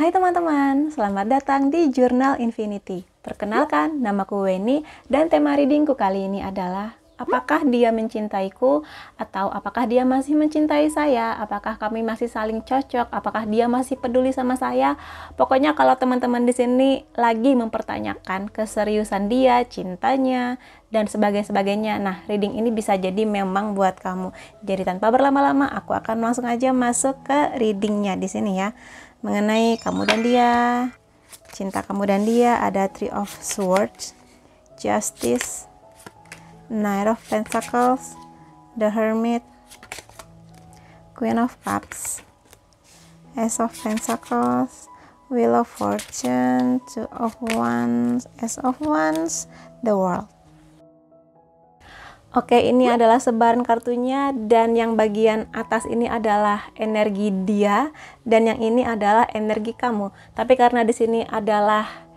Hai teman-teman, selamat datang di Jurnal Infinity. Perkenalkan, namaku Weni dan tema readingku kali ini adalah apakah dia mencintaiku atau apakah dia masih mencintai saya? Apakah kami masih saling cocok? Apakah dia masih peduli sama saya? Pokoknya kalau teman-teman di sini lagi mempertanyakan keseriusan dia, cintanya, dan sebagainya. Nah, reading ini bisa jadi memang buat kamu. Jadi tanpa berlama-lama, aku akan langsung aja masuk ke readingnya di sini ya. Mengenai kamu dan dia, cinta kamu dan dia, ada Three of Swords, Justice, Knight of Pentacles, The Hermit, Queen of Cups, Ace of Pentacles, Wheel of Fortune, Two of Wands, Ace of Wands, The World. Oke, ini adalah sebaran kartunya dan yang bagian atas ini adalah energi dia dan yang ini adalah energi kamu. Tapi karena di sini adalah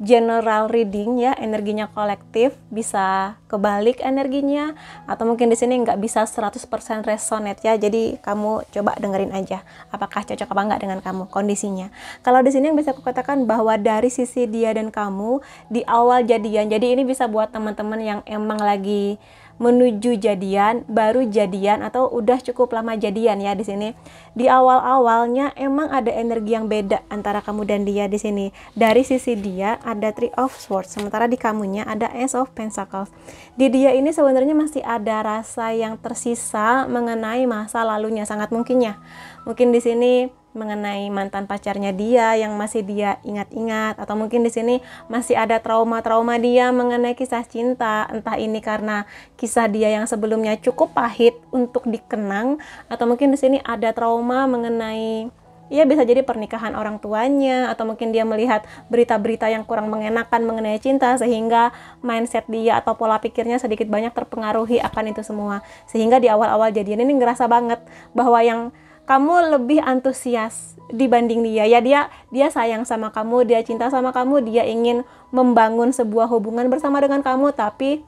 general reading ya, energinya kolektif, bisa kebalik energinya atau mungkin di sini nggak bisa 100% resonate ya. Jadi kamu coba dengerin aja apakah cocok apa nggak dengan kamu kondisinya. Kalau di sini yang bisa aku katakan bahwa dari sisi dia dan kamu di awal jadian. Jadi ini bisa buat teman-teman yang emang lagi menuju jadian, baru jadian atau udah cukup lama jadian ya di sini. Di awal-awalnya emang ada energi yang beda antara kamu dan dia di sini. Dari sisi dia ada Three of Swords, sementara di kamunya ada Ace of Pentacles. Di dia ini sebenarnya masih ada rasa yang tersisa mengenai masa lalunya, sangat mungkinnya. Mungkin di sini mengenai mantan pacarnya dia yang masih dia ingat-ingat, atau mungkin di sini masih ada trauma-trauma dia mengenai kisah cinta, entah ini karena kisah dia yang sebelumnya cukup pahit untuk dikenang, atau mungkin di sini ada trauma mengenai ya bisa jadi pernikahan orang tuanya, atau mungkin dia melihat berita-berita yang kurang mengenakan mengenai cinta sehingga mindset dia atau pola pikirnya sedikit banyak terpengaruhi akan itu semua. Sehingga di awal-awal jadian ini ngerasa banget bahwa yang kamu lebih antusias dibanding dia. Ya dia sayang sama kamu, dia cinta sama kamu, dia ingin membangun sebuah hubungan bersama dengan kamu, tapi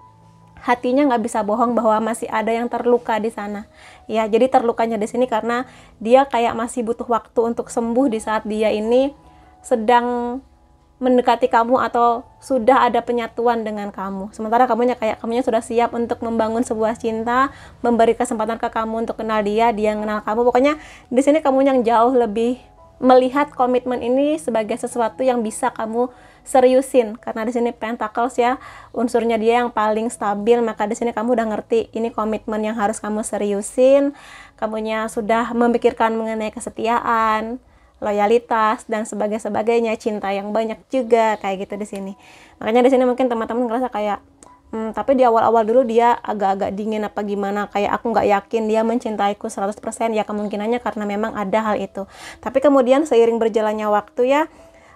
hatinya nggak bisa bohong bahwa masih ada yang terluka di sana. Ya, jadi terlukanya di sini karena dia kayak masih butuh waktu untuk sembuh di saat dia ini sedang mendekati kamu atau sudah ada penyatuan dengan kamu. Sementara kamunya sudah siap untuk membangun sebuah cinta, memberi kesempatan ke kamu untuk kenal dia, dia kenal kamu. Pokoknya di sini kamu yang jauh lebih melihat komitmen ini sebagai sesuatu yang bisa kamu seriusin, karena di sini Pentacles ya, unsurnya dia yang paling stabil, maka di sini kamu udah ngerti ini komitmen yang harus kamu seriusin. Kamunya sudah memikirkan mengenai kesetiaan, loyalitas dan sebagainya, cinta yang banyak juga kayak gitu di sini. Makanya di sini mungkin teman-teman ngerasa kayak tapi di awal-awal dulu dia agak-agak dingin apa gimana, kayak aku nggak yakin dia mencintaiku 100%. Ya kemungkinannya karena memang ada hal itu. Tapi kemudian seiring berjalannya waktu ya,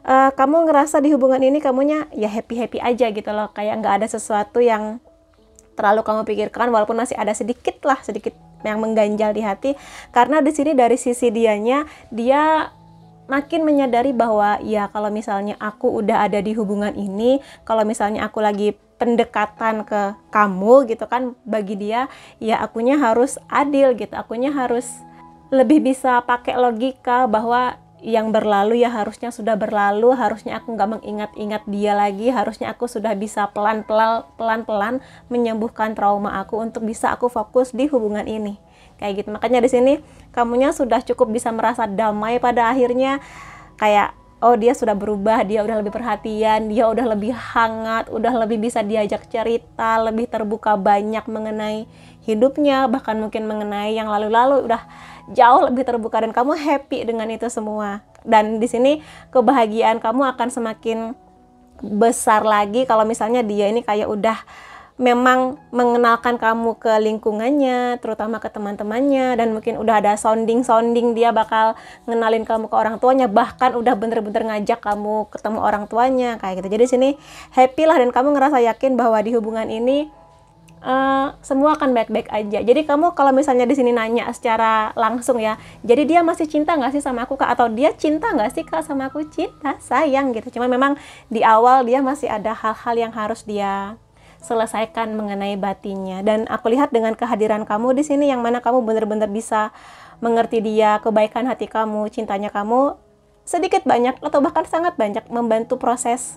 kamu ngerasa di hubungan ini kamunya ya happy-happy aja gitu loh, kayak nggak ada sesuatu yang terlalu kamu pikirkan, walaupun masih ada sedikit yang mengganjal di hati. Karena di sini dari sisi dianya, dia makin menyadari bahwa ya kalau misalnya aku udah ada di hubungan ini, kalau misalnya aku lagi pendekatan ke kamu gitu kan, bagi dia ya akunya harus adil gitu, akunya harus lebih bisa pakai logika bahwa yang berlalu ya harusnya sudah berlalu, harusnya aku nggak mengingat-ingat dia lagi, harusnya aku sudah bisa pelan-pelan menyembuhkan trauma aku untuk bisa aku fokus di hubungan ini. Kayak gitu. Makanya di sini kamunya sudah cukup bisa merasa damai pada akhirnya, kayak oh dia sudah berubah, dia udah lebih perhatian, dia udah lebih hangat, udah lebih bisa diajak cerita, lebih terbuka banyak mengenai hidupnya, bahkan mungkin mengenai yang lalu-lalu udah jauh lebih terbuka, dan kamu happy dengan itu semua. Dan di sini kebahagiaan kamu akan semakin besar lagi kalau misalnya dia ini kayak udah memang mengenalkan kamu ke lingkungannya, terutama ke teman-temannya, dan mungkin udah ada sounding dia bakal ngenalin kamu ke orang tuanya, bahkan udah bener-bener ngajak kamu ketemu orang tuanya kayak gitu. Jadi sini happy lah, dan kamu ngerasa yakin bahwa di hubungan ini semua akan baik-baik aja. Jadi kamu kalau misalnya di sini nanya secara langsung ya, jadi dia masih cinta nggak sih sama aku kak, atau dia cinta nggak sih kak sama aku? Cinta, sayang gitu. Cuma memang di awal dia masih ada hal-hal yang harus dia selesaikan mengenai batinnya. Dan aku lihat dengan kehadiran kamu di sini, yang mana kamu benar-benar bisa mengerti dia, kebaikan hati kamu, cintanya kamu, sedikit banyak atau bahkan sangat banyak membantu proses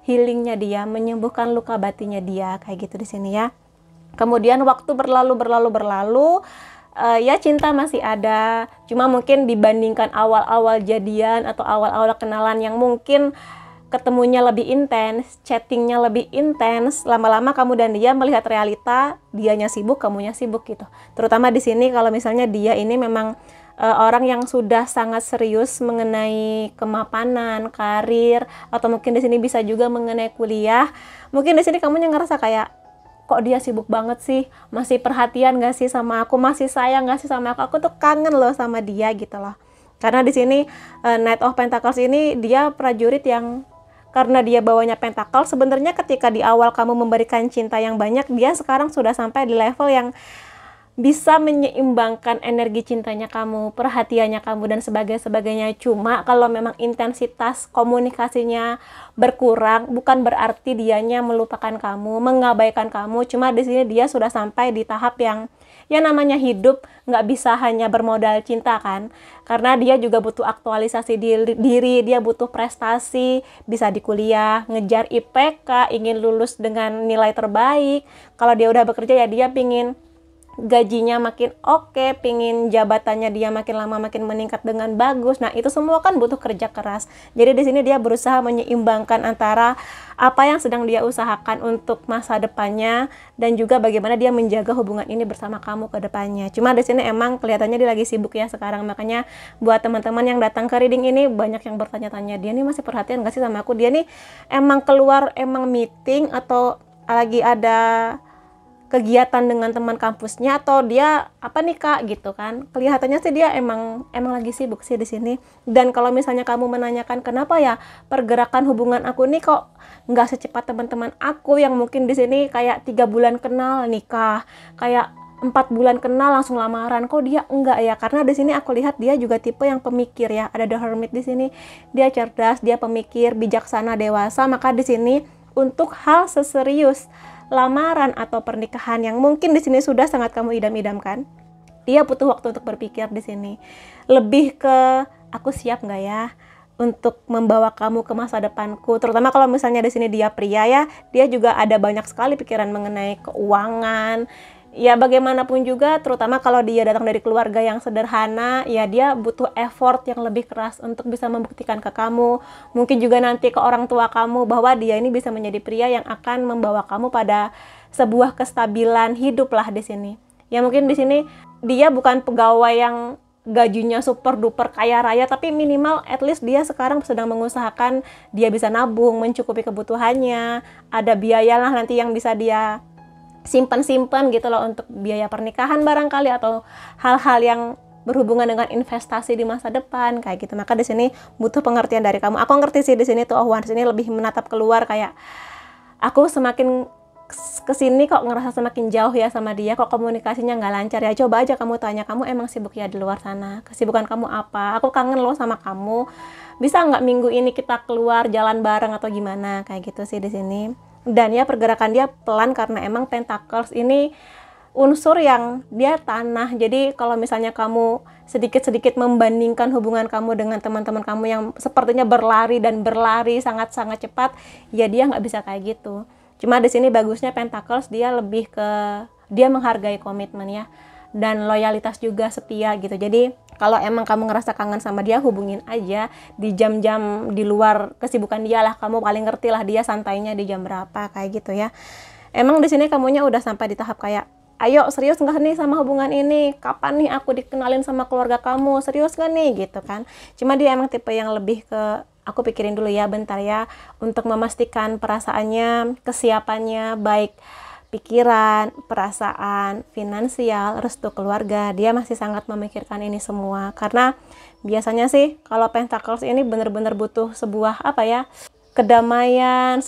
healingnya dia, menyembuhkan luka batinnya dia, kayak gitu di sini ya. Kemudian waktu berlalu, ya cinta masih ada, cuma mungkin dibandingkan awal-awal jadian atau awal-awal kenalan yang mungkin ketemunya lebih intens, chattingnya lebih intens, lama-lama kamu dan dia melihat realita, dianya sibuk, kamunya sibuk gitu. Terutama di sini kalau misalnya dia ini memang orang yang sudah sangat serius mengenai kemapanan, karir, atau mungkin di sini bisa juga mengenai kuliah. Mungkin di sini kamunya ngerasa kayak, kok dia sibuk banget sih, masih perhatian gak sih sama aku, masih sayang gak sih sama aku tuh kangen loh sama dia gitu loh. Karena di sini Knight of Pentacles ini dia prajurit yang karena dia bawanya pentakel, sebenarnya ketika di awal kamu memberikan cinta yang banyak, dia sekarang sudah sampai di level yang bisa menyeimbangkan energi cintanya kamu, perhatiannya kamu, dan sebagainya. Cuma kalau memang intensitas komunikasinya berkurang, bukan berarti dianya melupakan kamu, mengabaikan kamu. Cuma di sini dia sudah sampai di tahap yang ya namanya hidup nggak bisa hanya bermodal cinta kan, karena dia juga butuh aktualisasi diri, dia butuh prestasi, bisa di kuliah, ngejar IPK, ingin lulus dengan nilai terbaik. Kalau dia udah bekerja ya dia pingin gajinya makin oke, pingin jabatannya dia makin lama makin meningkat dengan bagus. Nah, itu semua kan butuh kerja keras. Jadi di sini dia berusaha menyeimbangkan antara apa yang sedang dia usahakan untuk masa depannya dan juga bagaimana dia menjaga hubungan ini bersama kamu ke depannya. Cuma di sini emang kelihatannya dia lagi sibuk ya sekarang. Makanya buat teman-teman yang datang ke reading ini banyak yang bertanya-tanya, dia nih masih perhatian gak sih sama aku? Dia nih emang keluar, emang meeting atau lagi ada kegiatan dengan teman kampusnya, atau dia apa nih kak gitu kan. Kelihatannya sih dia emang lagi sibuk sih di sini. Dan kalau misalnya kamu menanyakan kenapa ya pergerakan hubungan aku nih kok nggak secepat teman-teman aku yang mungkin di sini kayak 3 bulan kenal nikah, kayak 4 bulan kenal langsung lamaran, kok dia enggak ya? Karena di sini aku lihat dia juga tipe yang pemikir ya. Ada The Hermit di sini. Dia cerdas, dia pemikir, bijaksana, dewasa. Maka di sini untuk hal seserius lamaran atau pernikahan yang mungkin di sini sudah sangat kamu idam-idamkan, dia butuh waktu untuk berpikir di sini. Lebih ke aku siap nggak ya untuk membawa kamu ke masa depanku. Terutama kalau misalnya di sini dia pria ya, dia juga ada banyak sekali pikiran mengenai keuangan. Ya bagaimanapun juga, terutama kalau dia datang dari keluarga yang sederhana, ya dia butuh effort yang lebih keras untuk bisa membuktikan ke kamu. Mungkin juga nanti ke orang tua kamu bahwa dia ini bisa menjadi pria yang akan membawa kamu pada sebuah kestabilan hidup lah di sini. Ya mungkin di sini dia bukan pegawai yang gajinya super duper kaya raya, tapi minimal at least dia sekarang sedang mengusahakan dia bisa nabung, mencukupi kebutuhannya, ada biaya lah nanti yang bisa dia simpan gitu loh untuk biaya pernikahan barangkali, atau hal-hal yang berhubungan dengan investasi di masa depan kayak gitu. Maka di sini butuh pengertian dari kamu. Aku ngerti sih di sini tuh Wands ini lebih menatap keluar, kayak aku semakin kesini kok ngerasa semakin jauh ya sama dia, kok komunikasinya nggak lancar ya. Coba aja kamu tanya, kamu emang sibuk ya di luar sana, kesibukan kamu apa? Aku kangen loh sama kamu, bisa nggak minggu ini kita keluar jalan bareng atau gimana, kayak gitu sih di sini. Dan ya pergerakan dia pelan karena emang Pentacles ini unsur yang dia tanah. Jadi kalau misalnya kamu sedikit-sedikit membandingkan hubungan kamu dengan teman-teman kamu yang sepertinya berlari sangat-sangat cepat, ya dia nggak bisa kayak gitu. Cuma di sini bagusnya Pentacles dia lebih ke dia menghargai komitmen ya, dan loyalitas juga, setia gitu. Jadi kalau emang kamu ngerasa kangen sama dia, hubungin aja di jam-jam di luar kesibukan dia lah. Kamu paling ngerti lah dia santainya di jam berapa kayak gitu ya. Emang di sini kamunya udah sampai di tahap kayak, ayo serius nggak nih sama hubungan ini? Kapan nih aku dikenalin sama keluarga kamu? Serius nggak nih gitu kan? Cuma dia emang tipe yang lebih ke aku pikirin dulu ya bentar ya, untuk memastikan perasaannya, kesiapannya baik pikiran, perasaan, finansial, restu keluarga. Dia masih sangat memikirkan ini semua. Karena biasanya sih kalau Pentacles ini bener-bener butuh sebuah apa ya, kedamaian,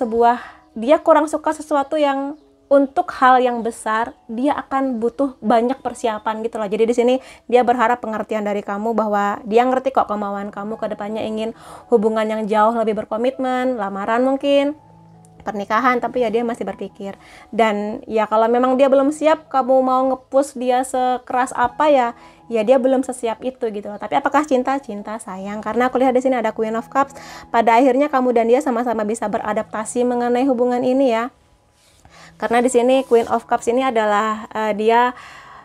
dia kurang suka sesuatu yang untuk hal yang besar, dia akan butuh banyak persiapan gitu loh. Jadi di sini dia berharap pengertian dari kamu bahwa dia ngerti kok kemauan kamu ke depannya ingin hubungan yang jauh lebih berkomitmen, lamaran mungkin, pernikahan, tapi ya dia masih berpikir. Dan ya kalau memang dia belum siap, kamu mau nge-push dia sekeras apa ya dia belum sesiap itu gitu loh. Tapi apakah cinta? Cinta, sayang. Karena aku lihat di sini ada Queen of Cups. Pada akhirnya kamu dan dia sama-sama bisa beradaptasi mengenai hubungan ini ya. Karena di sini Queen of Cups ini adalah dia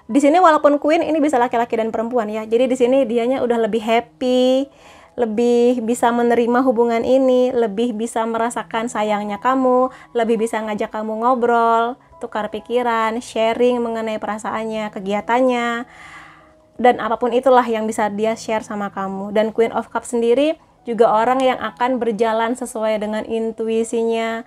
di sini walaupun Queen ini bisa laki-laki dan perempuan ya. Jadi di sini dianya udah lebih happy, lebih bisa menerima hubungan ini, lebih bisa merasakan sayangnya kamu, lebih bisa ngajak kamu ngobrol, tukar pikiran, sharing mengenai perasaannya, kegiatannya, dan apapun itulah yang bisa dia share sama kamu. Dan Queen of Cups sendiri juga orang yang akan berjalan sesuai dengan intuisinya,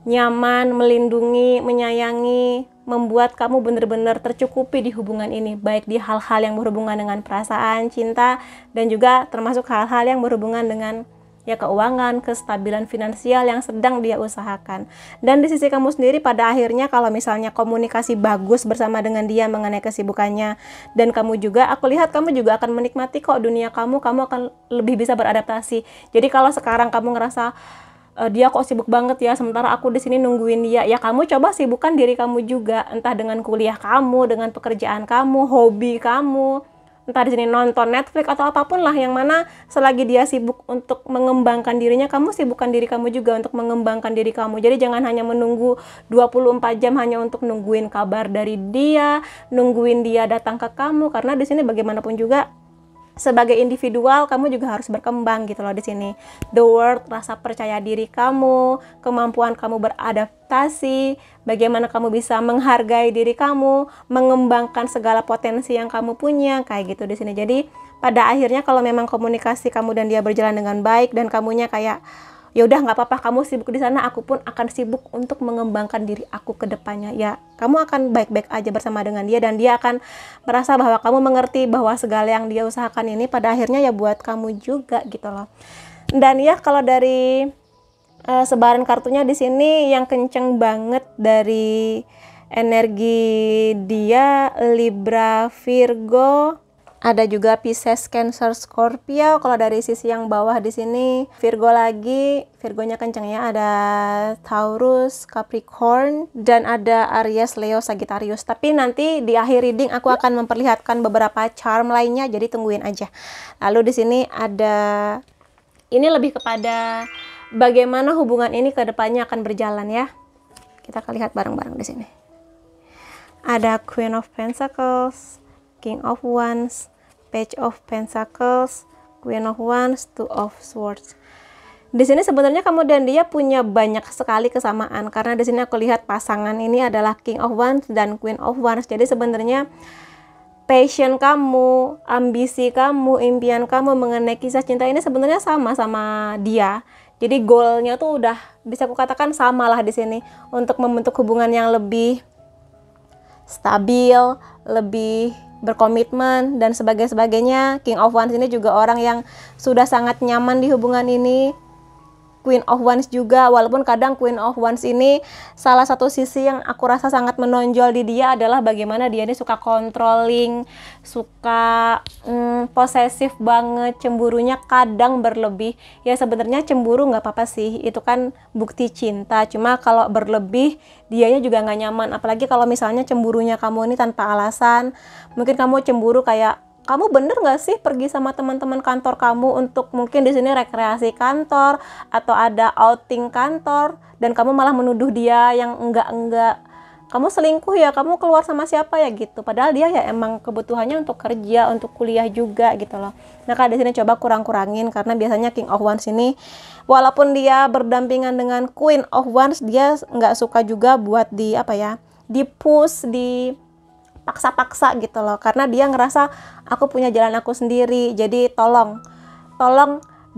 nyaman, melindungi, menyayangi, membuat kamu benar-benar tercukupi di hubungan ini, baik di hal-hal yang berhubungan dengan perasaan, cinta, dan juga termasuk hal-hal yang berhubungan dengan ya keuangan, kestabilan finansial yang sedang dia usahakan. Dan di sisi kamu sendiri pada akhirnya kalau misalnya komunikasi bagus bersama dengan dia mengenai kesibukannya, dan kamu juga, aku lihat kamu juga akan menikmati kok dunia kamu akan lebih bisa beradaptasi. Jadi kalau sekarang kamu ngerasa dia kok sibuk banget ya, sementara aku di sini nungguin dia, ya kamu coba sibukkan diri kamu juga, entah dengan kuliah kamu, dengan pekerjaan kamu, hobi kamu, entah di sini nonton Netflix atau apapun lah, yang mana selagi dia sibuk untuk mengembangkan dirinya, kamu sibukkan diri kamu juga untuk mengembangkan diri kamu. Jadi jangan hanya menunggu 24 jam hanya untuk nungguin kabar dari dia, nungguin dia datang ke kamu, karena di sini bagaimanapun juga sebagai individual kamu juga harus berkembang gitu loh di sini. The world, rasa percaya diri kamu, kemampuan kamu beradaptasi, bagaimana kamu bisa menghargai diri kamu, mengembangkan segala potensi yang kamu punya, kayak gitu di sini. Jadi pada akhirnya kalau memang komunikasi kamu dan dia berjalan dengan baik dan kamunya kayak ya udah nggak apa-apa, kamu sibuk di sana, aku pun akan sibuk untuk mengembangkan diri aku ke depannya, ya kamu akan baik-baik aja bersama dengan dia, dan dia akan merasa bahwa kamu mengerti bahwa segala yang dia usahakan ini pada akhirnya ya buat kamu juga gitu loh. Dan ya kalau dari sebaran kartunya di sini yang kenceng banget dari energi dia Libra, Virgo, ada juga Pisces, Cancer, Scorpio. Kalau dari sisi yang bawah di sini Virgo lagi, Virgonya kenceng ya. Ada Taurus, Capricorn, dan ada Aries, Leo, Sagittarius. Tapi nanti di akhir reading aku akan memperlihatkan beberapa charm lainnya, jadi tungguin aja. Lalu di sini ada, ini lebih kepada bagaimana hubungan ini ke depannya akan berjalan ya. Kita akan lihat bareng-bareng di sini. Ada Queen of Pentacles, King of Wands, Page of Pentacles, Queen of Wands, Two of Swords. Di sini sebenarnya kamu dan dia punya banyak sekali kesamaan, karena di sini aku lihat pasangan ini adalah King of Wands dan Queen of Wands. Jadi sebenarnya passion kamu, ambisi kamu, impian kamu mengenai kisah cinta ini sebenarnya sama dia. Jadi goalnya tuh udah bisa aku katakan sama lah di sini, untuk membentuk hubungan yang lebih stabil, lebih berkomitmen, dan sebagainya. King of Wands ini juga orang yang sudah sangat nyaman di hubungan ini. Queen of Wands juga, walaupun kadang Queen of Wands ini salah satu sisi yang aku rasa sangat menonjol di dia adalah bagaimana dia ini suka controlling, suka posesif banget, cemburunya kadang berlebih. Ya sebenarnya cemburu nggak apa-apa sih, itu kan bukti cinta. Cuma kalau berlebih, dianya juga nggak nyaman. Apalagi kalau misalnya cemburunya kamu ini tanpa alasan. Mungkin kamu cemburu kayak, kamu bener nggak sih pergi sama teman-teman kantor kamu untuk mungkin di sini rekreasi kantor atau ada outing kantor, dan kamu malah menuduh dia yang enggak, kamu selingkuh ya, kamu keluar sama siapa ya gitu. Padahal dia ya emang kebutuhannya untuk kerja, untuk kuliah juga gitu loh. Nah di sini coba kurang-kurangin, karena biasanya King of Wands ini walaupun dia berdampingan dengan Queen of Wands, dia nggak suka juga buat di push, di paksa-paksa gitu loh, karena dia ngerasa aku punya jalan aku sendiri. Jadi tolong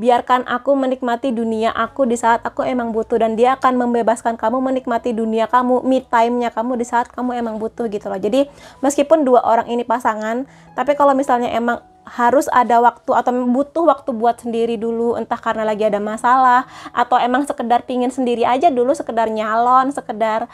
biarkan aku menikmati dunia aku di saat aku emang butuh, dan dia akan membebaskan kamu menikmati dunia kamu, me time-nya kamu di saat kamu emang butuh gitu loh. Jadi meskipun dua orang ini pasangan, tapi kalau misalnya emang harus ada waktu atau butuh waktu buat sendiri dulu, entah karena lagi ada masalah atau emang sekedar pingin sendiri aja dulu, sekedar nyalon, sekedar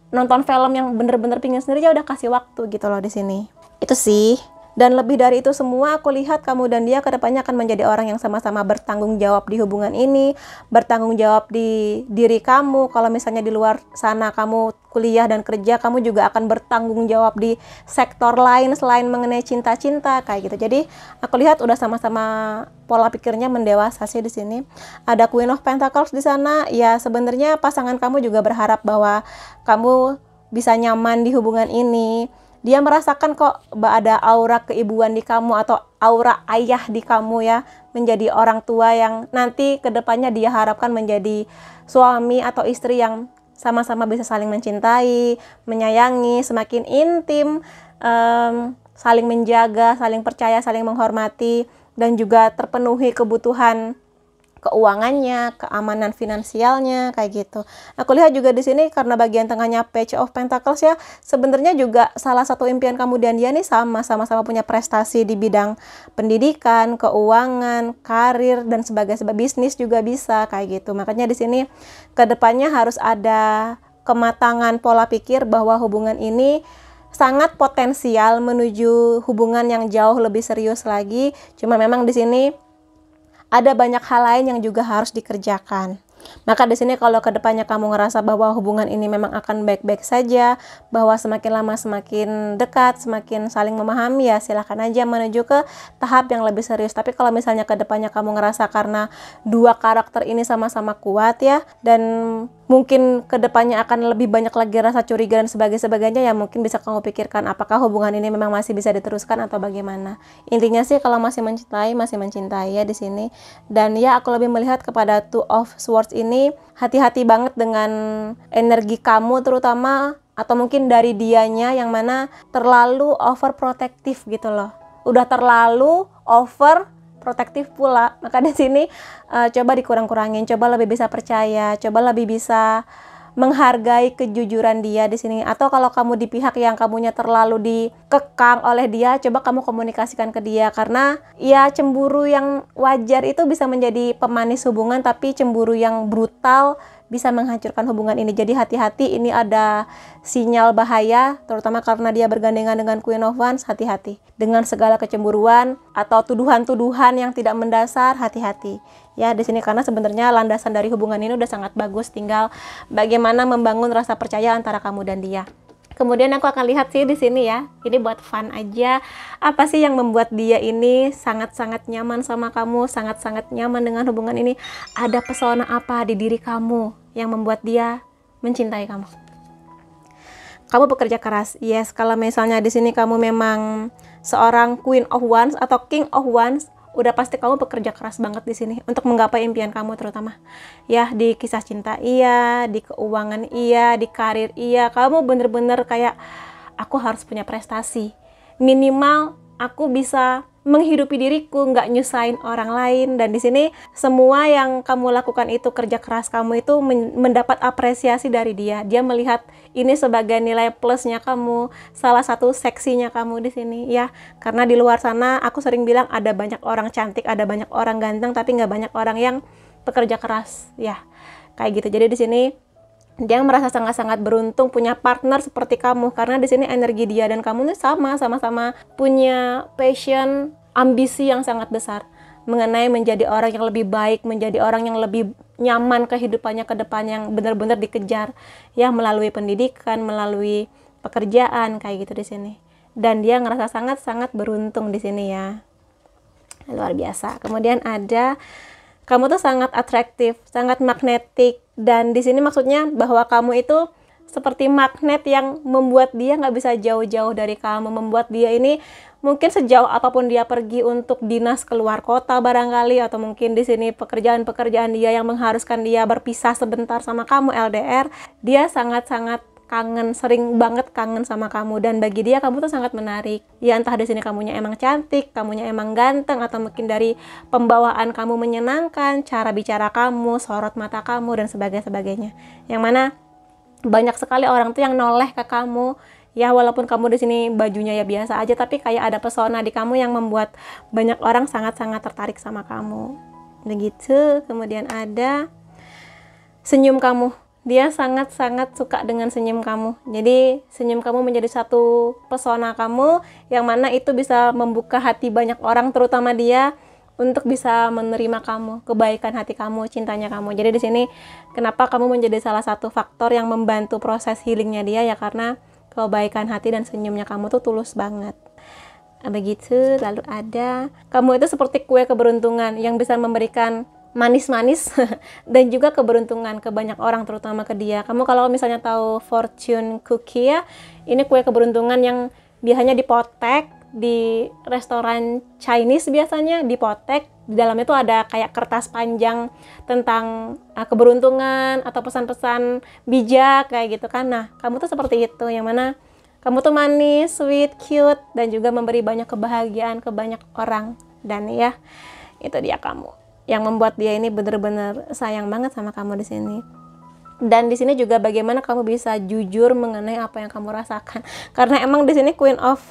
nonton film yang bener-bener pingin sendiri, ya udah kasih waktu gitu loh di sini. Itu sih. Dan lebih dari itu semua, aku lihat kamu dan dia kedepannya akan menjadi orang yang sama-sama bertanggung jawab di hubungan ini, bertanggung jawab di diri kamu. Kalau misalnya di luar sana kamu kuliah dan kerja, kamu juga akan bertanggung jawab di sektor lain selain mengenai cinta-cinta kayak gitu. Jadi aku lihat udah sama-sama pola pikirnya mendewasa sih di sini. Ada Queen of Pentacles di sana. Ya sebenarnya pasangan kamu juga berharap bahwa kamu bisa nyaman di hubungan ini. Dia merasakan kok ada aura keibuan di kamu atau aura ayah di kamu ya, menjadi orang tua yang nanti kedepannya dia harapkan menjadi suami atau istri yang sama-sama bisa saling mencintai, menyayangi, semakin intim, saling menjaga, saling percaya, saling menghormati, dan juga terpenuhi kebutuhan keuangannya, keamanan finansialnya kayak gitu. Aku lihat juga di sini karena bagian tengahnya Page of Pentacles ya, sebenarnya juga salah satu impian kamu dan dia nih sama-sama punya prestasi di bidang pendidikan, keuangan, karir dan sebagainya, bisnis juga bisa kayak gitu. Makanya di sini kedepannya harus ada kematangan pola pikir bahwa hubungan ini sangat potensial menuju hubungan yang jauh lebih serius lagi. Cuma memang di sini ada banyak hal lain yang juga harus dikerjakan. Maka di sini kalau kedepannya kamu ngerasa bahwa hubungan ini memang akan baik-baik saja, bahwa semakin lama semakin dekat, semakin saling memahami, ya silahkan aja menuju ke tahap yang lebih serius. Tapi kalau misalnya kedepannya kamu ngerasa karena dua karakter ini sama-sama kuat ya, dan mungkin kedepannya akan lebih banyak lagi rasa curiga dan sebagainya, ya mungkin bisa kamu pikirkan apakah hubungan ini memang masih bisa diteruskan atau bagaimana. Intinya sih kalau masih mencintai ya di sini. Dan ya aku lebih melihat kepada Two of Swords ini, hati-hati banget dengan energi kamu terutama, atau mungkin dari dianya yang mana terlalu overprotective gitu loh. Udah terlalu over protektif pula. Maka di sini coba dikurang-kurangin, coba lebih bisa percaya, coba lebih bisa menghargai kejujuran dia di sini. Atau kalau kamu di pihak yang kamunya terlalu dikekang oleh dia, coba kamu komunikasikan ke dia, karena ya cemburu yang wajar itu bisa menjadi pemanis hubungan, tapi cemburu yang brutal bisa menghancurkan hubungan ini. Jadi hati-hati, ini ada sinyal bahaya, terutama karena dia bergandengan dengan Queen of Wands. Hati-hati dengan segala kecemburuan atau tuduhan-tuduhan yang tidak mendasar. Hati-hati ya di sini, karena sebenarnya landasan dari hubungan ini udah sangat bagus, tinggal bagaimana membangun rasa percaya antara kamu dan dia. Kemudian aku akan lihat sih di sini ya, ini buat fun aja, apa sih yang membuat dia ini sangat-sangat nyaman sama kamu, sangat-sangat nyaman dengan hubungan ini. Ada pesona apa di diri kamu yang membuat dia mencintai kamu? Kamu bekerja keras, yes. Kalau misalnya di sini kamu memang seorang Queen of Wands atau King of Wands, udah pasti kamu bekerja keras banget di sini untuk menggapai impian kamu, terutama ya di kisah cinta iya, di keuangan iya, di karir iya. Kamu bener-bener kayak, aku harus punya prestasi, minimal aku bisa menghidupi diriku, nggak nyusahin orang lain. Dan di sini semua yang kamu lakukan itu, kerja keras kamu itu mendapat apresiasi dari dia. Dia melihat ini sebagai nilai plusnya kamu, salah satu seksinya kamu di sini ya. Karena di luar sana aku sering bilang ada banyak orang cantik, ada banyak orang ganteng, tapi nggak banyak orang yang bekerja keras ya. Kayak gitu. Jadi di sini dia merasa sangat-sangat beruntung punya partner seperti kamu, karena di sini energi dia dan kamu ini sama-sama punya passion, ambisi yang sangat besar mengenai menjadi orang yang lebih baik, menjadi orang yang lebih nyaman kehidupannya ke depan, yang benar-benar dikejar ya melalui pendidikan, melalui pekerjaan kayak gitu di sini. Dan dia ngerasa sangat-sangat beruntung di sini ya. Luar biasa. Kemudian ada, kamu tuh sangat atraktif, sangat magnetik, dan di sini maksudnya bahwa kamu itu seperti magnet yang membuat dia nggak bisa jauh-jauh dari kamu, membuat dia ini mungkin sejauh apapun dia pergi untuk dinas keluar kota barangkali, atau mungkin di sini pekerjaan-pekerjaan dia yang mengharuskan dia berpisah sebentar sama kamu, LDR, dia sangat-sangat kangen, sering banget kangen sama kamu. Dan bagi dia kamu tuh sangat menarik ya, entah di sini kamunya emang cantik, kamunya emang ganteng, atau mungkin dari pembawaan kamu menyenangkan, cara bicara kamu, sorot mata kamu dan sebagainya, yang mana banyak sekali orang tuh yang noleh ke kamu ya, walaupun kamu di sini bajunya ya biasa aja, tapi kayak ada pesona di kamu yang membuat banyak orang sangat-sangat tertarik sama kamu begitu. Kemudian ada senyum kamu. Dia sangat-sangat suka dengan senyum kamu. Jadi senyum kamu menjadi satu pesona kamu, yang mana itu bisa membuka hati banyak orang, terutama dia, untuk bisa menerima kamu, kebaikan hati kamu, cintanya kamu. Jadi di sini kenapa kamu menjadi salah satu faktor yang membantu proses healingnya dia, ya karena kebaikan hati dan senyumnya kamu tuh tulus banget. Begitu. Lalu ada, kamu itu seperti kue keberuntungan yang bisa memberikan manis-manis dan juga keberuntungan ke banyak orang, terutama ke dia. Kamu kalau misalnya tahu fortune cookie ya, ini kue keberuntungan yang biasanya dipotek di restoran Chinese, biasanya dipotek, di dalamnya tuh ada kayak kertas panjang tentang keberuntungan atau pesan-pesan bijak kayak gitu kan. Nah, kamu tuh seperti itu, yang mana kamu tuh manis, sweet, cute, dan juga memberi banyak kebahagiaan ke banyak orang. Dan ya, itu dia kamu yang membuat dia ini bener-bener sayang banget sama kamu di sini. Dan di sini juga bagaimana kamu bisa jujur mengenai apa yang kamu rasakan. Karena emang di sini Queen of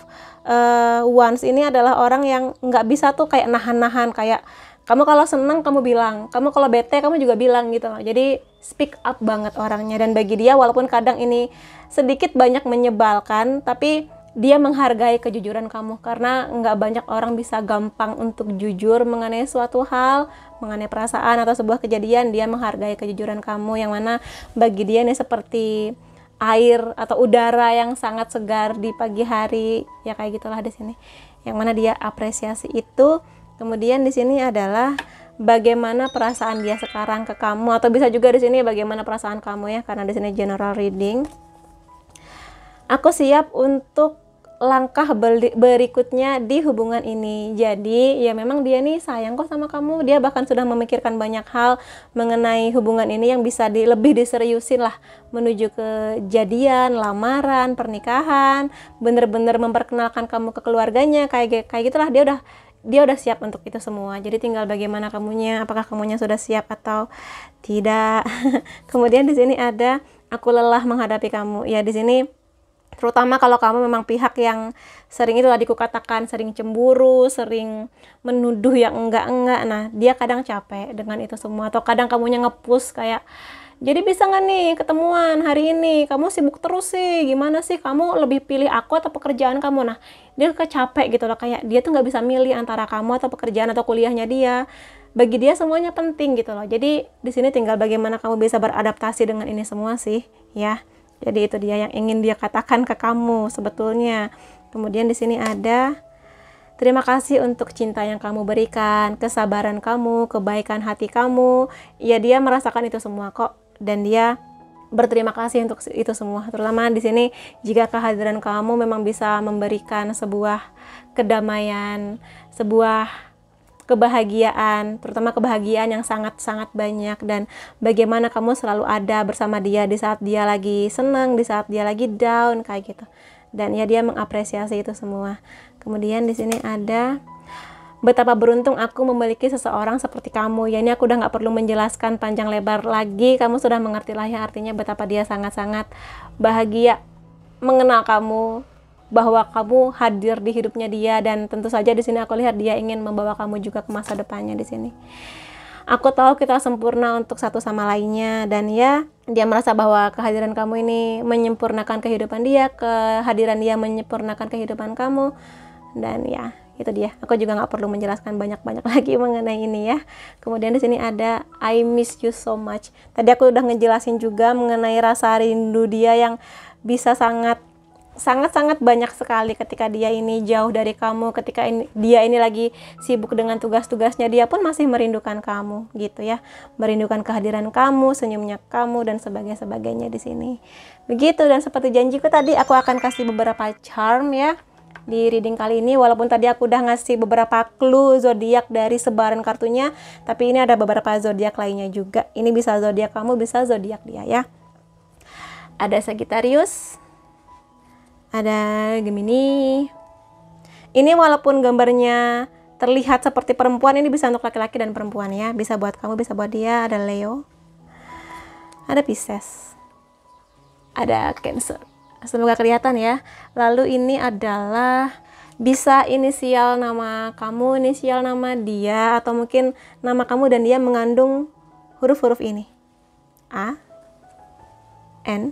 Wands ini adalah orang yang nggak bisa tuh kayak nahan-nahan, kayak kamu kalau seneng kamu bilang, kamu kalau bete kamu juga bilang gitu loh. Jadi speak up banget orangnya. Dan bagi dia, walaupun kadang ini sedikit banyak menyebalkan, tapi dia menghargai kejujuran kamu, karena nggak banyak orang bisa gampang untuk jujur mengenai suatu hal, mengenai perasaan atau sebuah kejadian. Dia menghargai kejujuran kamu, yang mana bagi dia ini seperti air atau udara yang sangat segar di pagi hari, ya kayak gitulah di sini. Yang mana dia apresiasi itu. Kemudian di sini adalah bagaimana perasaan dia sekarang ke kamu, atau bisa juga di sini bagaimana perasaan kamu ya, karena di sini general reading. Aku siap untuk langkah berikutnya di hubungan ini. Jadi ya memang dia nih sayang kok sama kamu. Dia bahkan sudah memikirkan banyak hal mengenai hubungan ini yang bisa lebih diseriusin lah, menuju ke jadian, lamaran, pernikahan, bener-bener memperkenalkan kamu ke keluarganya, kayak gitulah. Dia udah siap untuk itu semua. Jadi tinggal bagaimana kamunya, apakah kamunya sudah siap atau tidak. Kemudian di sini ada, aku lelah menghadapi kamu. Ya di sini terutama kalau kamu memang pihak yang sering, itu tadi kukatakan, sering cemburu, sering menuduh yang enggak-enggak. Nah, dia kadang capek dengan itu semua. Atau kadang kamunya nge-push kayak, jadi bisa nggak nih ketemuan hari ini? Kamu sibuk terus sih, gimana sih? Kamu lebih pilih aku atau pekerjaan kamu? Nah, dia kecapek gitu loh, kayak dia tuh nggak bisa milih antara kamu atau pekerjaan atau kuliahnya dia. Bagi dia semuanya penting gitu loh. Jadi di sini tinggal bagaimana kamu bisa beradaptasi dengan ini semua sih, ya. Jadi itu dia yang ingin dia katakan ke kamu sebetulnya. Kemudian di sini ada, terima kasih untuk cinta yang kamu berikan, kesabaran kamu, kebaikan hati kamu. Ya dia merasakan itu semua kok, dan dia berterima kasih untuk itu semua. Terutama di sini jika kehadiran kamu memang bisa memberikan sebuah kedamaian, sebuah kebahagiaan, terutama kebahagiaan yang sangat-sangat banyak, dan bagaimana kamu selalu ada bersama dia di saat dia lagi senang, di saat dia lagi down, kayak gitu. Dan ya dia mengapresiasi itu semua. Kemudian di sini ada, betapa beruntung aku memiliki seseorang seperti kamu. Ya ini aku udah nggak perlu menjelaskan panjang lebar lagi, kamu sudah mengerti lah ya artinya betapa dia sangat-sangat bahagia mengenal kamu, bahwa kamu hadir di hidupnya dia. Dan tentu saja di sini aku lihat dia ingin membawa kamu juga ke masa depannya di sini. Aku tahu kita sempurna untuk satu sama lainnya, dan ya dia merasa bahwa kehadiran kamu ini menyempurnakan kehidupan dia, kehadiran dia menyempurnakan kehidupan kamu. Dan ya itu dia, aku juga nggak perlu menjelaskan banyak-banyak lagi mengenai ini ya. Kemudian di sini ada, I miss you so much. Tadi aku udah ngejelasin juga mengenai rasa rindu dia yang bisa sangat-sangat banyak sekali ketika dia ini jauh dari kamu, ketika dia ini lagi sibuk dengan tugas-tugasnya, dia pun masih merindukan kamu gitu ya, merindukan kehadiran kamu, senyumnya kamu, dan sebagainya di sini. Begitu, dan seperti janjiku tadi, aku akan kasih beberapa charm ya di reading kali ini. Walaupun tadi aku udah ngasih beberapa clue zodiak dari sebaran kartunya, tapi ini ada beberapa zodiak lainnya juga. Ini bisa zodiak kamu, bisa zodiak dia ya. Ada Sagittarius, ada Gemini. Ini walaupun gambarnya terlihat seperti perempuan, ini bisa untuk laki-laki dan perempuan ya. Bisa buat kamu, bisa buat dia. Ada Leo, ada Pisces, ada Cancer. Semoga kelihatan ya. Lalu ini adalah bisa inisial nama kamu, inisial nama dia, atau mungkin nama kamu dan dia mengandung huruf-huruf ini. A, N,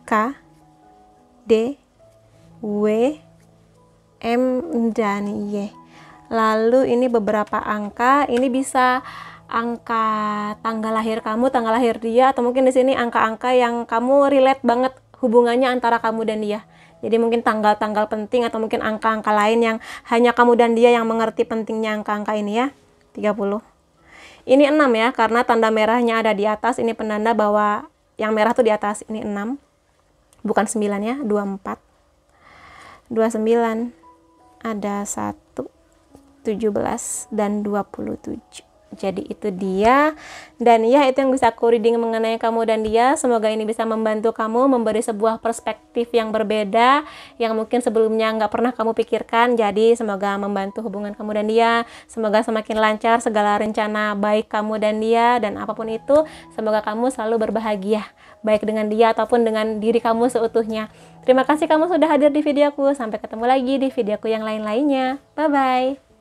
K, D, W, M, dan Y. Lalu ini beberapa angka, ini bisa angka tanggal lahir kamu, tanggal lahir dia, atau mungkin di sini angka-angka yang kamu relate banget hubungannya antara kamu dan dia. Jadi mungkin tanggal-tanggal penting atau mungkin angka-angka lain yang hanya kamu dan dia yang mengerti pentingnya angka-angka ini ya. 30. Ini 6 ya, karena tanda merahnya ada di atas, ini penanda bahwa yang merah tuh di atas, ini 6. Bukan 9 ya, 24. 29. Ada 1, 17, dan 27. Jadi itu dia, dan ya itu yang bisa aku reading mengenai kamu dan dia. Semoga ini bisa membantu kamu, memberi sebuah perspektif yang berbeda yang mungkin sebelumnya nggak pernah kamu pikirkan. Jadi semoga membantu hubungan kamu dan dia, semoga semakin lancar segala rencana baik kamu dan dia, dan apapun itu semoga kamu selalu berbahagia, baik dengan dia ataupun dengan diri kamu seutuhnya. Terima kasih kamu sudah hadir di videoku. Sampai ketemu lagi di videoku yang lain-lainnya. Bye bye.